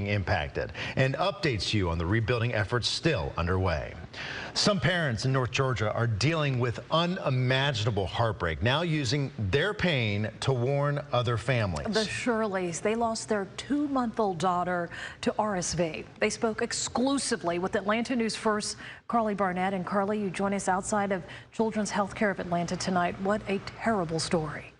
being impacted and updates you on the rebuilding efforts still underway. Some parents in North Georgia are dealing with unimaginable heartbreak, now using their pain to warn other families. The Shirleys, they lost their 2-month-old daughter to RSV. They spoke exclusively with Atlanta News First Carly Barnett. And Carly, you join us outside of Children's Healthcare of Atlanta tonight. What a terrible story.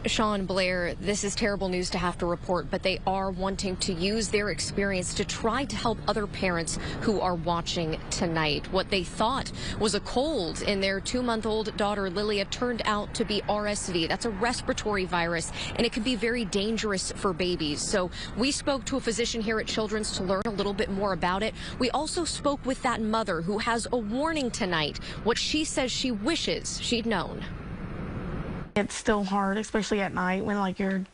Sean, Blair, this is terrible news to have to report, but they are wanting to use their experience to try to help other parents who are watching tonight. What they thought was a cold in their 2-month-old daughter, Lilia, turned out to be RSV. That's a respiratory virus, and it can be very dangerous for babies. So we spoke to a physician here at Children's to learn a little bit more about it. We also spoke with that mother who has a warning tonight, what she says she wishes she'd known. It's still hard, especially at night when you're,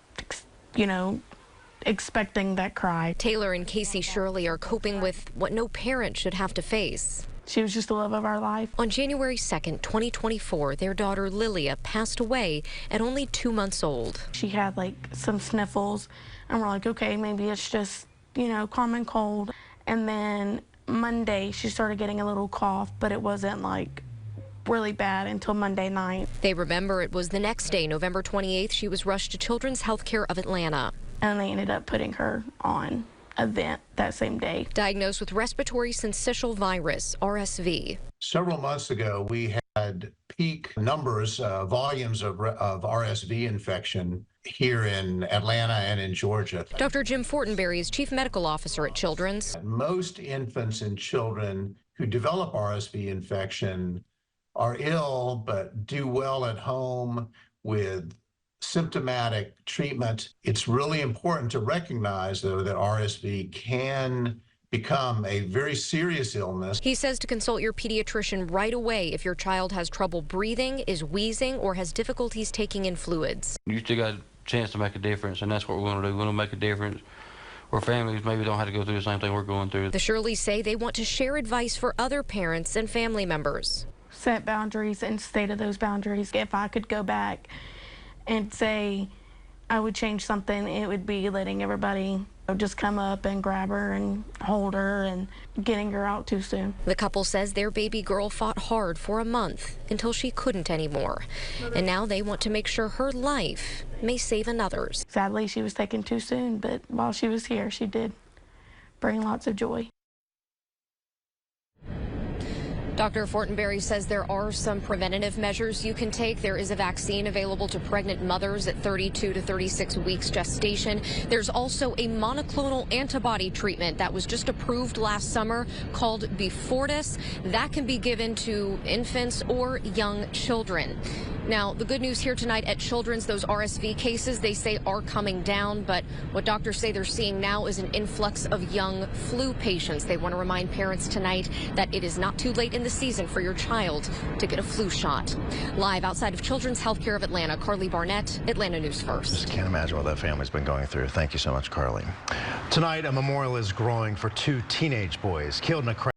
expecting that cry. Taylor and Casey Shirley are coping with what no parent should have to face. She was just the love of our life. On January 2nd, 2024, their daughter Lilia passed away at only 2 months old. She had some sniffles, and we're like, okay, maybe it's just, common cold. And then Monday, she started getting a little cough, but it wasn't really bad until Monday night. They remember it was the next day, November 28th, she was rushed to Children's Healthcare of Atlanta. And they ended up putting her on a vent that same day. Diagnosed with respiratory syncytial virus, RSV. Several months ago, we had peak numbers, volumes of RSV infection here in Atlanta and in Georgia. Dr. Jim Fortenberry is Chief Medical Officer at Children's. Most infants and children who develop RSV infection are ill but do well at home with symptomatic treatment. It's really important to recognize, though, that RSV can become a very serious illness. He says to consult your pediatrician right away if your child has trouble breathing, is wheezing, or has difficulties taking in fluids. You still got a chance to make a difference, and that's what we're going to do. We're going to make a difference where families maybe don't have to go through the same thing we're going through. The Shirleys say they want to share advice for other parents and family members. Set boundaries and stay to those boundaries. If I could go back and say I would change something, it would be letting everybody just come up and grab her and hold her and getting her out too soon. The couple says their baby girl fought hard for a month until she couldn't anymore. And now they want to make sure her life may save another's. Sadly, she was taken too soon, but while she was here, she did bring lots of joy. Dr. Fortenberry says there are some preventative measures you can take. There is a vaccine available to pregnant mothers at 32 to 36 weeks gestation. There's also a monoclonal antibody treatment that was just approved last summer called Befordis. That can be given to infants or young children. Now, the good news here tonight at Children's, those RSV cases, they say are coming down, but what doctors say they're seeing now is an influx of young flu patients. They want to remind parents tonight that it is not too late in the season for your child to get a flu shot. Live outside of Children's Healthcare of Atlanta, Carly Barnett, Atlanta News First. Just can't imagine what that family's been going through. Thank you so much, Carly. Tonight, a memorial is growing for 2 teenage boys killed in a crash